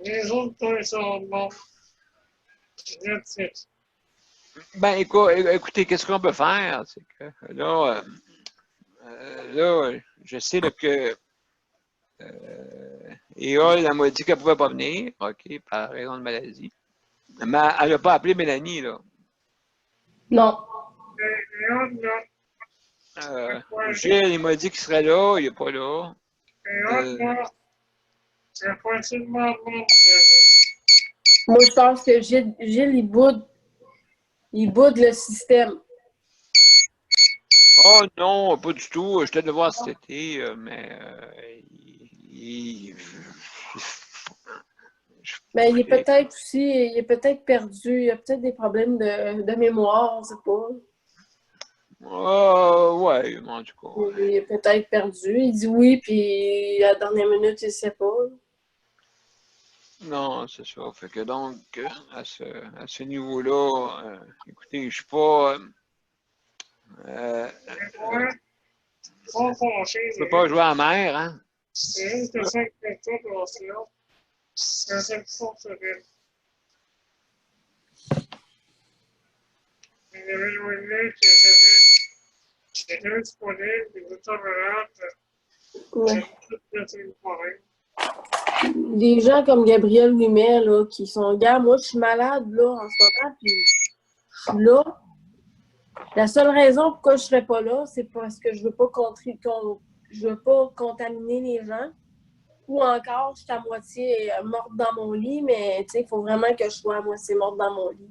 Les autres, ils sont bons. That's it. Ben, écoutez, qu'est-ce qu'on peut faire? C'est que là, je sais là, que Éole, elle m'a dit qu'elle ne pouvait pas venir, OK, par raison de maladie. Mais elle n'a pas appelé Mélanie, là. Non. Et l'autre, là, c'est quoi? Gilles, il m'a dit qu'il serait là, il n'est pas là. Et l'autre, là, c'est facilement bon. Moi, je pense que Gilles il boude le système. Oh non, pas du tout. J'étais de le voir cet été, mais Mais il est peut-être aussi, il est peut-être perdu. Il a peut-être des problèmes de mémoire, on ne sait pas. ouais, en tout cas. Il est peut-être perdu. Il dit oui, puis à la dernière minute, il ne sait pas. Non, c'est ça. Fait que donc, à ce niveau-là, écoutez, je suis pas. Et moi, trop fâché, Je peux pas jouer à la mer, hein? c'est juste que ça que toi, pour ça, c'est cette force de. Il y avait une qui était disponible, des automates, Ouais. tout le problème. Des gens comme Gabriel Ouimet, là, qui sont, gars, moi, je suis malade, là, en ce moment, puis je suis là. La seule raison pourquoi je ne serais pas là, c'est parce que je veux pas je veux pas contaminer les gens. Ou encore, je suis à moitié morte dans mon lit, mais tu sais, il faut vraiment que je sois à moitié morte dans mon lit.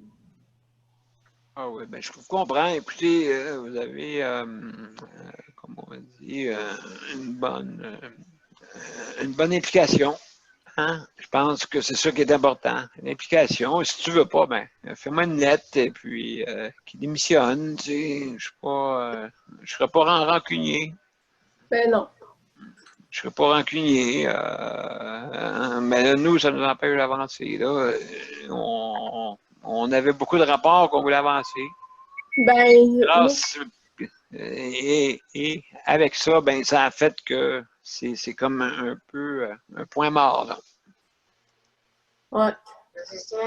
Ah oui, ben je vous comprends. Écoutez, vous avez, comme on dit, une bonne implication. Hein? Je pense que c'est ça qui est important. L'implication. Si tu veux pas, ben, fais-moi une lettre et puis qui démissionne. Tu sais, je serai pas rancunier. Ben non. Je serais pas rancunier. Mais là, nous, ça nous empêche d'avancer. Là. On avait beaucoup de rapports qu'on voulait avancer. Ben, moi, Grâce, et avec ça, ben, ça a fait que c'est comme un peu un point mort. Là. ouais. C'est ça,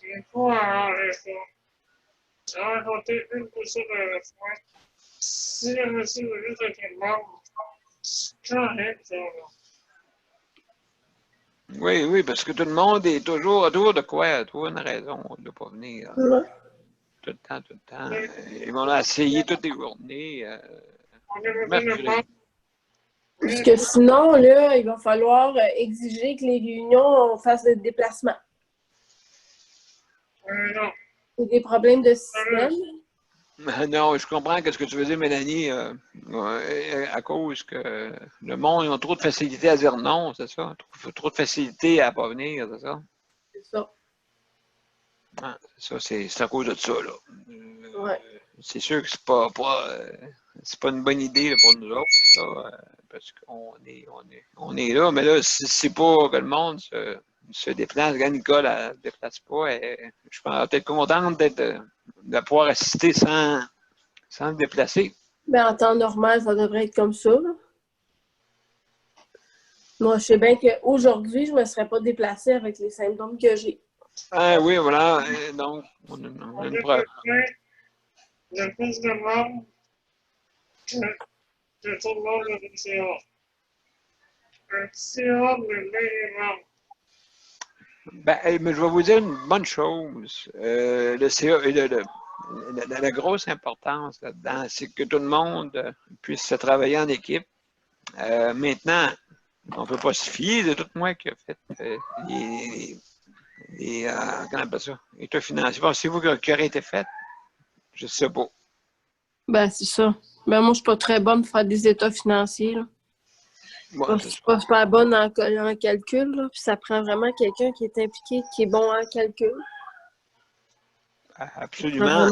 il faut arranger ça. J'ai raconté une personne à la fois. Si le monsieur veut juste être mort, c'est correct, ça, là. Oui, oui, parce que tout le monde est toujours autour de quoi? Trouver une raison de ne pas venir. Ouais. Tout le temps, tout le temps. Ils vont essayer toutes les journées. On a besoin de Mercredi. mort. Parce que sinon, là, il va falloir exiger que les réunions fassent des déplacements. Non. C'est des problèmes de système. Non, je comprends ce que tu veux dire, Mélanie, à cause que le monde, ils ont trop de facilité à dire non, c'est ça? Trop de facilité à ne pas venir, c'est ça? C'est ça. Ah, ça, c'est à cause de ça, là. Ouais. C'est sûr que c'est pas une bonne idée là, pour nous autres, là, parce qu'on est là, mais là, si c'est pas que le monde se déplace, regarde, Nicole, elle ne se déplace pas, je pense peut-être contente de pouvoir assister sans se déplacer. Ben, en temps normal, ça devrait être comme ça, là. Moi, je sais bien qu'aujourd'hui, je ne me serais pas déplacée avec les symptômes que j'ai. Ah oui, voilà, donc, on a On une a preuve. le plus de monde que tout le monde a des CA. Un CA de l'élément. Ben, mais je vais vous dire une bonne chose. Le CA, la grosse importance là-dedans, c'est que tout le monde puisse se travailler en équipe. Maintenant, on ne peut pas se fier de tout moi qui a fait comment on appelle ça? État financier. Bon, c'est vous qui aurez été fait? Je ne sais pas. Ben, c'est ça. Ben, moi, je suis pas très bonne pour faire des états financiers, là. Bon, Je suis pas super bonne en calcul, là, puis ça prend vraiment quelqu'un qui est impliqué, qui est bon en calcul. absolument.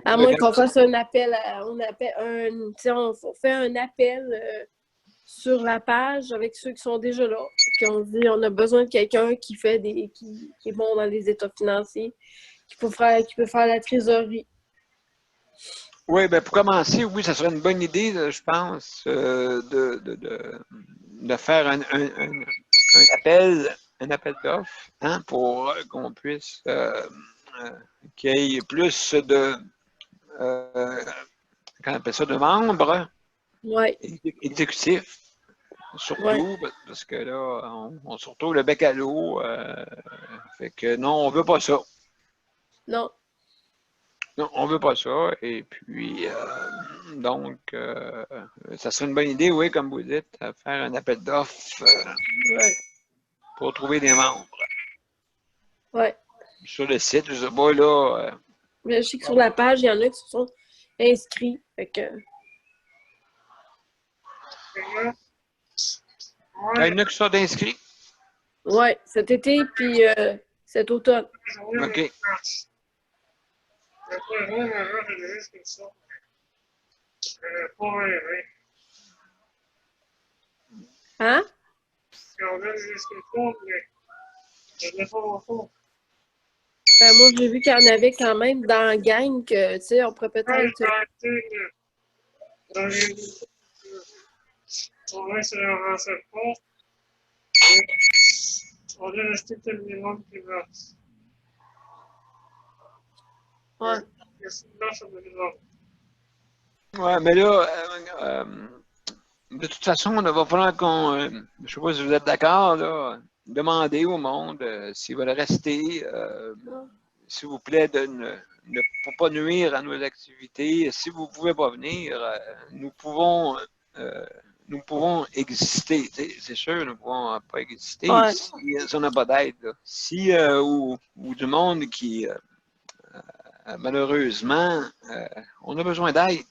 À moins qu'on fasse un appel, on fait un appel sur la page avec ceux qui sont déjà là. Puis on dit on a besoin de quelqu'un qui fait qui est bon dans les états financiers, qui peut faire la trésorerie. Oui, ben pour commencer, oui, ça serait une bonne idée, je pense, de faire un appel d'offres, hein, pour qu'on puisse qu'il y ait plus de qu'on appelle ça, de membres Ouais. exécutifs, surtout, Ouais. parce que là, on se retrouve le bec à l'eau. Fait que non, on veut pas ça. Non. Non, on veut pas ça. Et puis, donc, ça serait une bonne idée, oui, comme vous dites, à faire un appel d'offres Ouais. pour trouver des membres. Ouais. Sur le site, je sais pas, là. Mais je sais que sur la page, il y en a qui se sont inscrits. Fait que, Et là, Il y ouais, en a qui sont inscrits. ouais, cet été, puis cet automne. les journées OK. de mars. Le président majeur de l'inscription. Pas rêvé. Hein? Et on donne des inscriptions, mais je n'ai pas longtemps. Ben, moi, j'ai vu qu'il y en avait quand même dans la gang que, tu sais, on pourrait Ouais, peut-être. j'ai arrêté dans les on reste sur un renseignement. On est resté tel minimum qui va. Ouais. Et sinon, ça me dit non. Ouais, mais là, de toute façon, il va falloir qu'on, je sais pas si vous êtes d'accord, là, demander au monde s'ils veulent rester, s'il vous plaît, pour pas nuire à nos activités. Si vous pouvez pas venir, nous pouvons exister. C'est sûr, nous ne pouvons pas exister Ouais. si on n'a pas d'aide. Là. Si, ou du monde qui, malheureusement, on a besoin d'aide.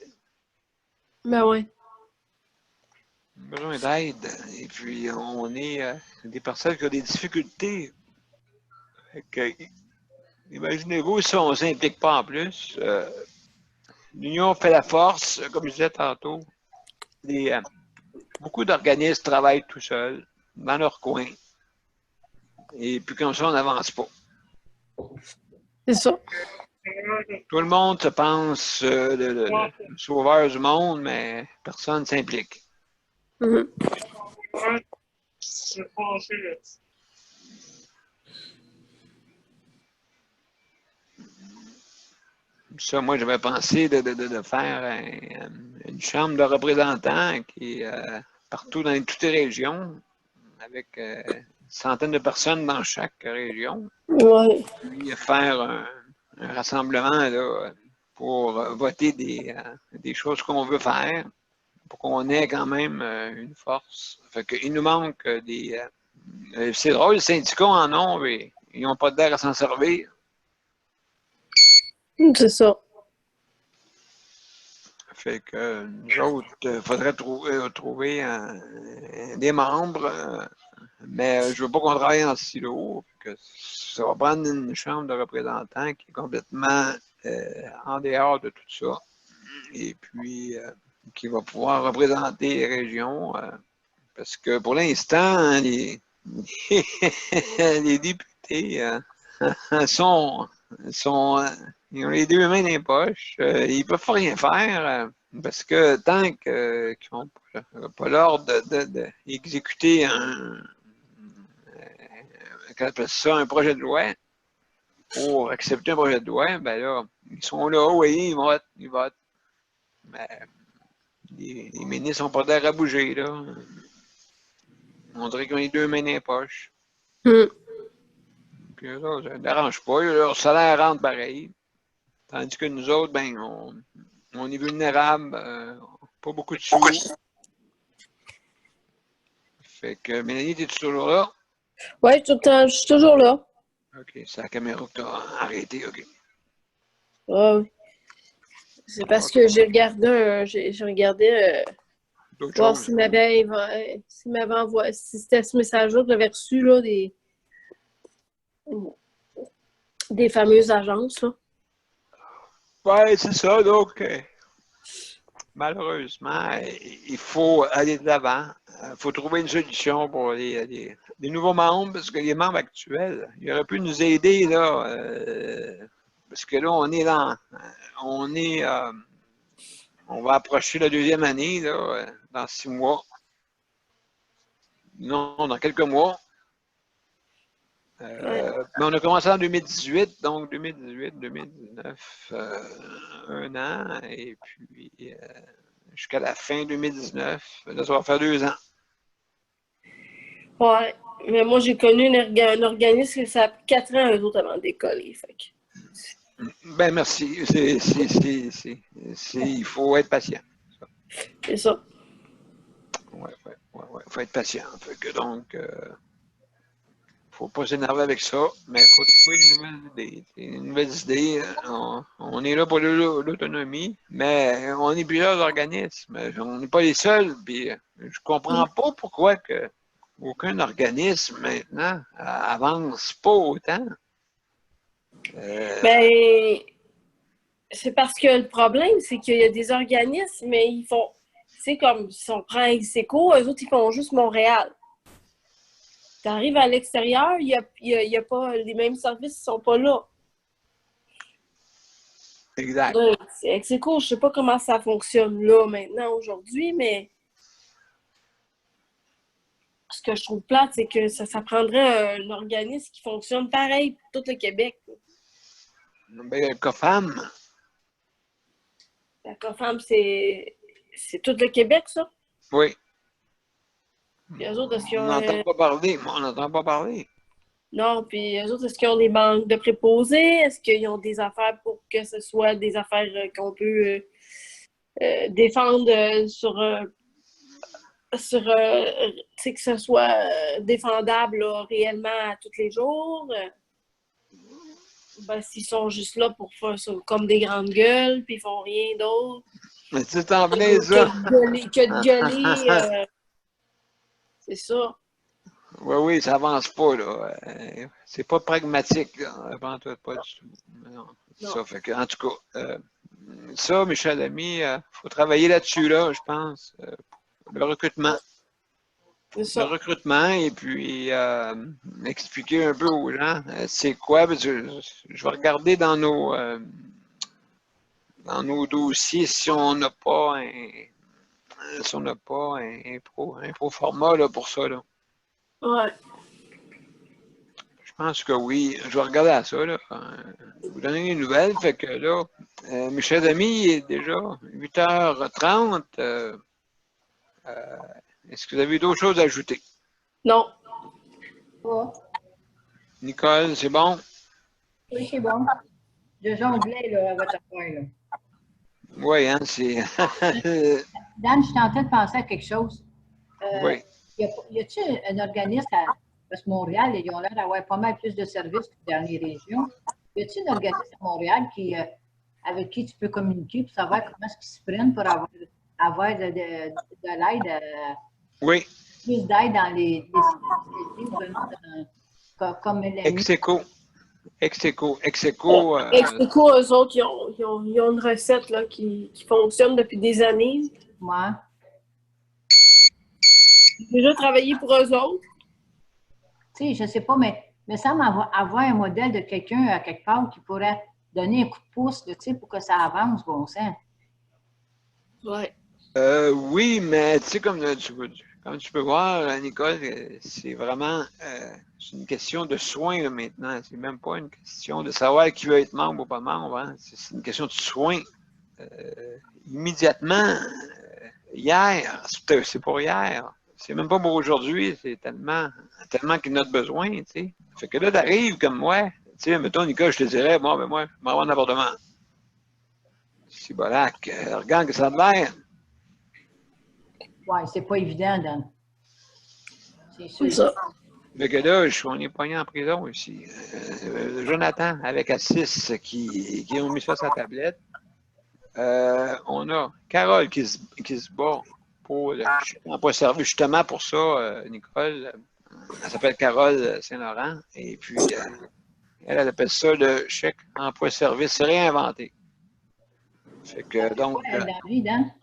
Ben, ouais. Besoin d'aide. Et puis, on est des personnes qui ont des difficultés. Fait que, imaginez-vous si on ne s'implique pas en plus. L'union fait la force, comme je disais tantôt. Beaucoup d'organismes travaillent tout seuls, dans leur coin. Et puis comme ça, on n'avance pas. C'est ça. Tout le monde se pense le sauveur du monde, mais personne ne s'implique. Mhm. Ouais, c'est pensé là-dessus. Ça, moi, j'avais pensé de faire une chambre de représentants qui est partout dans toutes les régions, avec une centaine de personnes dans chaque région. Ouais. Puis faire un rassemblement là, pour voter des choses qu'on veut faire, pour qu'on ait quand même une force. Fait qu'il nous manque des. C'est drôle, les syndicats en ont, mais ils n'ont pas d'air à s'en servir. C'est ça. Fait que nous autres, il faudrait trouver des membres, mais je veux pas qu'on travaille en silo. Que ça va prendre une chambre de représentants qui est complètement en dehors de tout ça. Et puis, qui va pouvoir représenter les régions. Parce que pour l'instant, les députés sont ils ont les deux mains dans les poches. Ils ne peuvent pas rien faire parce que tant qu'ils n'ont pas l'ordre d'exécuter un projet de loi pour accepter un projet de loi, ben là, ils sont là, oui, ils votent. Mais les ministres n'ont pas d'air à bouger, là. On dirait qu'ils ont les deux mains dans les poches. Mhm. Puis là, ça ne dérange pas. Leur salaire rentre pareil. Tandis que nous autres, ben, on est vulnérables, pas beaucoup de sous. Fait que, Mélanie, es-tu toujours là? Ouais, tout le temps, je suis toujours là. OK, c'est la caméra que tu as arrêtée, OK. Ouais. C'est parce que j'ai regardé j'ai regardé D'autres voir choses? s'il m'avait envoyé, si c'était ce message-là que j'avais reçu là, des fameuses agences. Là. Ouais, c'est ça, donc, malheureusement, il faut aller de l'avant. Il faut trouver une solution pour des nouveaux membres, parce que les membres actuels, ils auraient pu nous aider, là, parce que là, on va approcher la deuxième année, là, dans 6 mois. Non, dans quelques mois. Mais on a commencé en 2018, donc 2018, 2019, un an, et puis jusqu'à la fin 2019, là, ça va faire 2 ans. Ouais. Mais moi, j'ai connu un organisme qui ça a pris 4 ans, eux autres, avant de décoller. Fait que Ben merci. Il faut être patient. C'est ça. Ouais. Faut être patient. Fait que donc, faut pas s'énerver avec ça, mais il faut trouver une nouvelle idée. On est là pour l'autonomie, mais on est plusieurs organismes. On n'est pas les seuls. Puis je comprends pas pourquoi que aucun organisme maintenant avance pas autant. Ben, c'est parce que le problème, c'est qu'il y a des organismes, mais ils font, c'est comme si on prend Execo, eux autres, ils font juste Montréal. Tu arrives à l'extérieur, il y a pas, les mêmes services ne sont pas là. Exact. Donc, Execo, je ne sais pas comment ça fonctionne là maintenant, aujourd'hui, mais ce que je trouve plate, c'est que ça prendrait un organisme qui fonctionne pareil pour tout le Québec. Ben, le COFAM, La COFAM, c'est tout le Québec, ça? oui. Puis eux autres, est-ce qu'ils On ont... n'entend pas parler. On n'entend pas parler. Non, puis eux autres, est-ce qu'ils ont des banques de préposés? Est-ce qu'ils ont des affaires pour que ce soit des affaires qu'on peut défendre tu sais, que ce soit défendable là, réellement à tous les jours? Ben, s'ils sont juste là pour faire ça, comme des grandes gueules, puis ils font rien d'autre. Mais tu t'en plein ça. Que de gueuler, c'est ça. Oui, ça avance pas, là. C'est pas pragmatique, là. Avant tout, pas du tout. Non. Ça fait que, en tout cas, ça, mes chers amis, faut travailler là-dessus, là, je pense. Le recrutement. C'est Le ça. recrutement, et puis expliquer un peu aux gens c'est quoi. Parce que je vais regarder dans nos dossiers si on n'a pas un pro format là, pour ça. Là. Ouais. Je pense que oui. Je vais regarder à ça. Là. Vous donner des nouvelles. Fait que là, mes chers amis, il est déjà 8h30. Est-ce que vous avez d'autres choses à ajouter? Non. Ouais. Nicole, c'est bon? Oui, c'est bon. Je jonglais là, à votre affaire. Là. Oui, hein, c'est. Dan, je suis en train de penser à quelque chose. Oui. Y a-t-il un organisme parce que Montréal, ils ont l'air d'avoir pas mal plus de services que dans les régions. Y a-t-il un organisme à Montréal avec qui tu peux communiquer pour savoir comment est-ce qu'ils se prennent pour avoir de l'aide, Oui. plus d'aide dans les comme LMI? Execo. Execo, eux autres, ils ont une recette là, qui fonctionne depuis des années. Moi. J'ai déjà travaillé pour eux autres. Tu sais, je ne sais pas, mais il me semble avoir un modèle de quelqu'un à quelque part qui pourrait donner un coup de pouce là, pour que ça avance, bon sang. Ouais. Oui, mais tu sais, comme tu peux voir, Nicole, c'est vraiment c'est une question de soins là, maintenant. C'est même pas une question de savoir qui veut être membre ou pas membre. Hein. C'est une question de soins. Immédiatement, hier, c'est pour hier. C'est même pas pour aujourd'hui. C'est tellement qu'il en a besoin. Tu sais. Fait que là, t'arrives comme moi. Tu sais, mettons, Nicole, je te dirais, bon, ben moi, je m'en vais en appartement. C'est bolac. Regarde que ça a l'air. Oui, c'est pas évident, Dan. C'est sûr. C'est ça. Fait que là, on est pogné en prison ici. Jonathan, avec Assis, qui ont mis ça sur la tablette. On a Carole qui se bat pour l'emploi service, justement pour ça, Nicole. Elle s'appelle Carole Saint-Laurent. Et puis, elle appelle ça le chèque emploi service réinventé. Fait que donc. Elle dans la vie, Dan?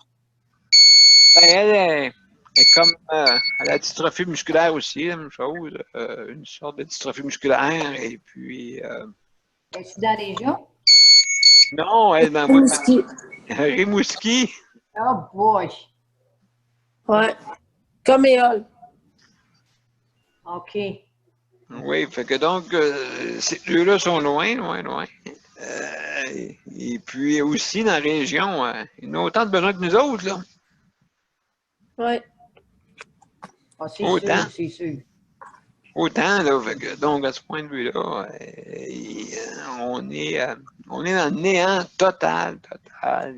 Ben, elle est comme elle a la dystrophie musculaire aussi, la même chose. Une sorte de dystrophie musculaire. Et puis. Es-tu dans la région? Non, elle m'envoie. Rimouski. Oh boy! Ouais. Comme Éole. OK. Oui, fait que donc, ces deux-là sont loin. Et puis aussi dans la région, ils ont autant de besoins que nous autres, là. Ouais. Ah, c'est Autant. sûr, c'est sûr. Autant, là, fait que, donc à ce point de vue-là, on est dans le néant total.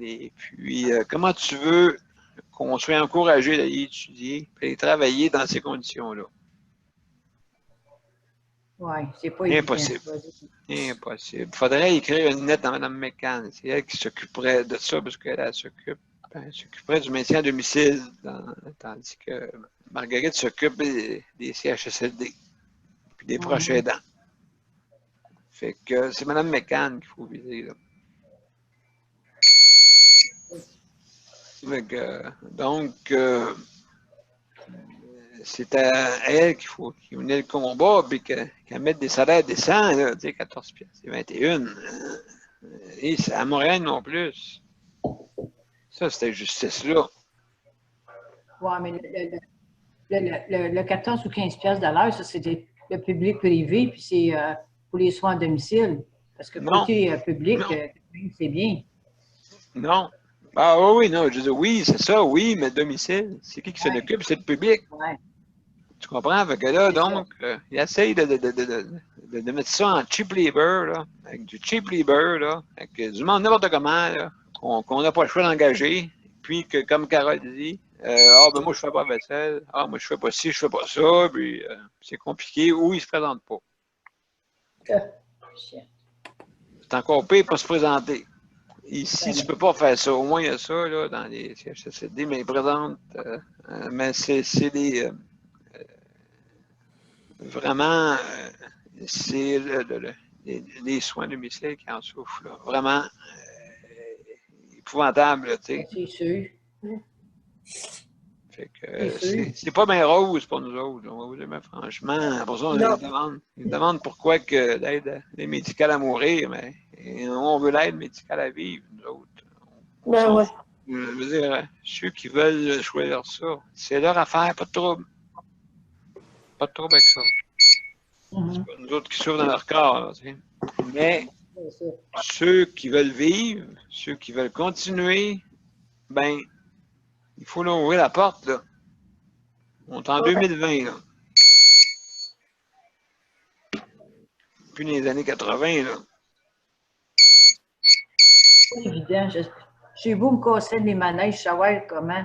Et puis, comment tu veux qu'on soit encouragé d'aller étudier et d'aller travailler dans ces conditions-là? Oui, c'est pas évident. Impossible. Vas-y. Impossible. Il faudrait écrire une lettre à Mme McCann. C'est elle qui s'occuperait de ça, parce qu'elle s'occuperait du maintien à domicile, tandis que Marguerite s'occupe des CHSLD puis des proches aidants. Fait que c'est Mme McCann qu'il faut viser, là. Fait que, donc, c'est à elle qu'il faut qu'il menait le combat, puis qu'elle mette des salaires décents, là, tu sais, 14 piastres, c'est 21. Et c'est à Montréal non plus. Ça, c'était justice-là. Oui, mais le 14 ou 15 piastres de l'heure, ça, c'est le public-privé, puis c'est pour les soins à domicile. Parce que côté public, c'est bien. Non. Ah oui, non, je dis oui, c'est ça, oui, mais domicile, c'est qui s'en occupe? C'est le public. Ouais. Tu comprends? Fait que là, donc, il essaye de mettre ça en cheap labor, là, avec du cheap labor, là, avec du monde n'importe comment, là, qu'on n'a pas le choix d'engager. Puis que, comme Carole dit, ben moi, je fais pas la vaisselle, moi, je fais pas ci, je fais pas ça, puis c'est compliqué, ou il se présente pas. C'est encore pire pour se présenter. Ici, tu peux pas faire ça. Au moins, il y a ça, là, dans les CHSLD, mais ils présentent, mais c'est des... vraiment, c'est les soins de domicile qui en souffrent, là. Vraiment épouvantable, là, tu sais. C'est sûr. Fait que c'est pas bien rose pour nous autres, on va vous dire, mais franchement. Pour ça, on ils demandent pourquoi que l'aide médicale à mourir, mais on veut l'aide médicale à vivre, nous autres. Ben ouais. Je veux dire, ceux qui veulent choisir ça, c'est leur affaire, pas de trouble. Pas de trouble avec ça. C'est pas nous autres qui souffrent dans leur corps, là, tu sais. Mais ceux qui veulent vivre, ceux qui veulent continuer, ben, il faut leur ouvrir la porte, là. On est en 2020, là. Plus dans les années 80, là. C'est pas évident. J'ai beau me casser les manèges, savoir comment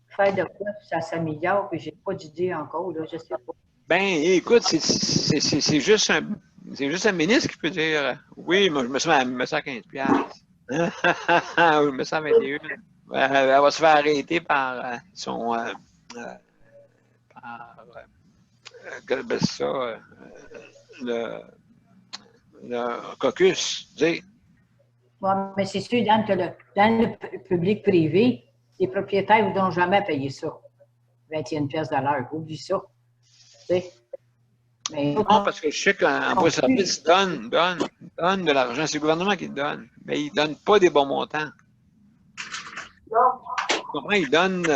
faire de quoi ça s'améliore, puis j'ai pas d'idée encore, là, je sais pas. Ben, écoute, c'est juste un ministre qui peut dire oui, moi, je me sens à 15 piastres. Je me sens à 21. Elle va se faire arrêter par son... le caucus, tu sais. Ouais, mais c'est sûr, dans le public-privé, les propriétaires ne voudront jamais payer ça. 21 pièces de l'heure, oublie ça. Tu sais? Mais, non, parce que je sais qu'un beau service donne de l'argent. C'est le gouvernement qui le donne. Mais il ne donne pas des bons montants. Tu comprends? Il donne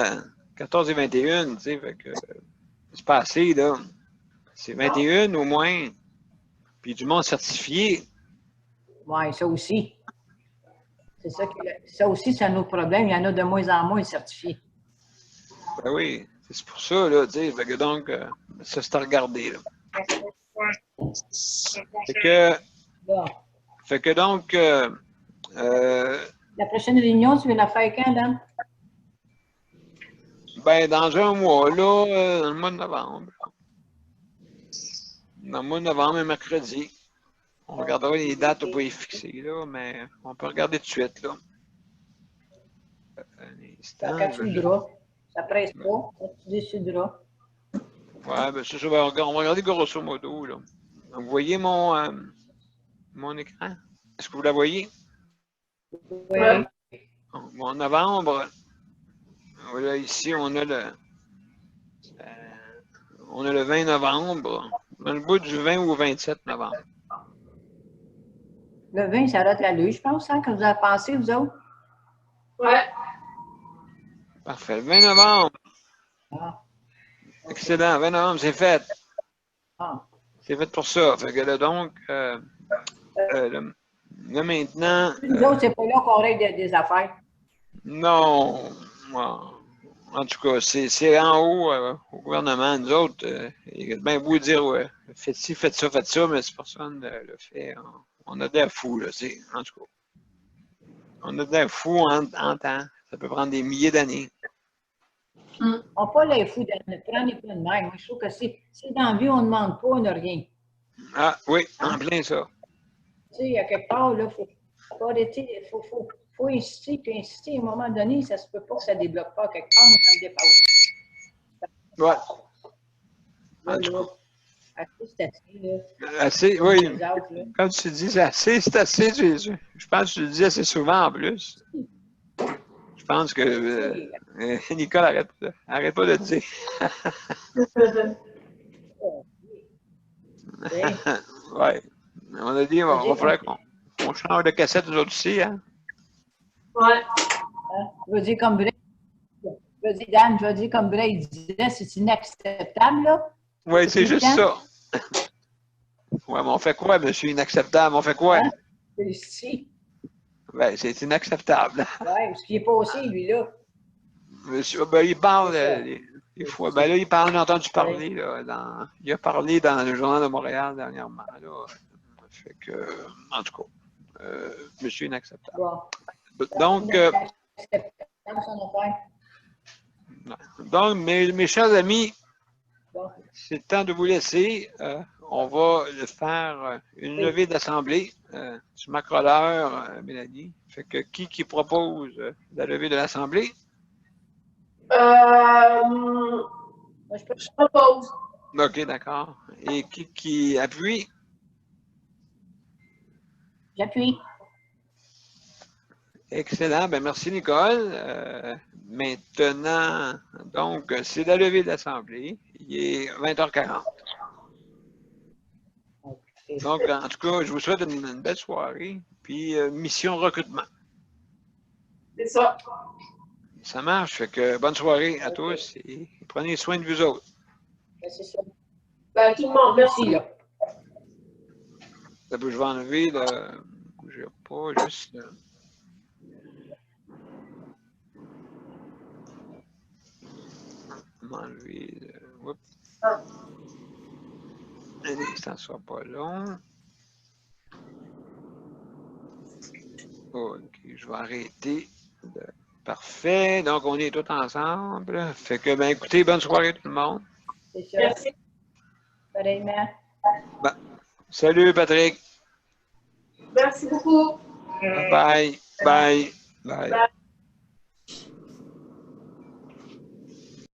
14 et 21, tu sais, fait que c'est pas assez, là. C'est 21 au moins. Puis du monde certifié. oui, ça aussi. C'est ça aussi, c'est un autre problème. Il y en a de moins en moins certifiés. Ben oui, c'est pour ça, là, tu sais. Fait que donc, ça, c'est à regarder, là. Fait que donc, la prochaine réunion, tu veux la faire quand, Dan? Ben, dans un mois, là, dans le mois de novembre. Dans le mois de novembre, un mercredi. On regardera les dates, on peut y fixer, là, mais on peut regarder tout de suite, là. Un instant. Quand tu voudras. Ça presse pas, quand tu décideras. Ouais, ben ça, on va regarder grosso modo, là. Vous voyez mon écran? Est-ce que vous la voyez? Oui. En novembre, voilà, ici, on a le 20 novembre, dans le bout du 20 ou 27 novembre. Le 20, ça rate la lue, je pense, hein, que vous avez pensé, vous autres? Ouais. Parfait. Le 20 novembre. Ah. Excellent. 20 novembre, c'est fait. Ah. C'est fait pour ça. Fait que là, donc, là, maintenant... Nous autres, c'est pas là qu'on règle des affaires. Non. En tout cas, c'est en haut au gouvernement. Nous autres, il est bien beau dire ouais, faites ci, faites ça, mais si personne le fait, on a de la fou, là, en tout cas. On a de la fou en temps. Ça peut prendre des milliers d'années. On n'a pas les fous de prendre pas de même. Moi, je trouve que si dans la vie, on ne demande pas, on n'a rien. Ah oui, en plein ça. Tu sais, à quelque part, là, faut arrêter, faut insister, puis insister. À un moment donné, ça se peut pas que ça ne débloque pas. Quelque part, moi, ça me dépasse. Ouais. Là, là, assez, c'est assez, là. Assez, oui. Les autres, là. Comme tu dis, c'est assez, c'est assez. Je pense que tu le dis assez souvent en plus. Je pense que Nicole arrête pas de le dire. Ouais. On a dit, on va falloir qu'on change de cassette nous autres aussi, hein? Ouais. Je veux dire, comme Bray, Dan, je veux dire, comme Bray disait, c'est inacceptable, là. Oui, c'est juste ça. Ouais, mais on fait quoi, monsieur inacceptable? On fait quoi? Hein? Si. Ben, c'est inacceptable. Ouais, ce qui est passé, lui, là. Monsieur, ben, il parle des fois. Ben là, il parle, j'ai entendu parler, là, il a parlé dans le Journal de Montréal dernièrement, là. Fait que, en tout cas, monsieur inacceptable. Bon. Donc, Son affaire. donc mes chers amis, Bon. c'est le temps de vous laisser. On va faire une levée d'assemblée. Tu marqueras l'heure, Mélanie. Fait que qui propose la levée de l'assemblée? Moi, Je propose. OK, d'accord. Et qui appuie? J'appuie. Excellent. Ben, merci, Nicole. Maintenant, donc, c'est la levée de l'assemblée. Il est 20h40. Donc, en tout cas, je vous souhaite une belle soirée. Puis, mission recrutement. C'est ça. Ça marche. Fait que bonne soirée à tous et prenez soin de vous autres. C'est ça. Ben, tout le monde, merci. Là. Je vais enlever le. Je vais pas juste. M'enlever le. Oups. Un instant, ça sera pas long. OK, je vais arrêter. Parfait. Donc, on est tous ensemble. Fait que, ben, écoutez, bonne soirée tout le monde. C'est ça. Merci. Pareillement. Ben, salut, Patrick. Merci beaucoup. Bye. Bye. Bye. Bye.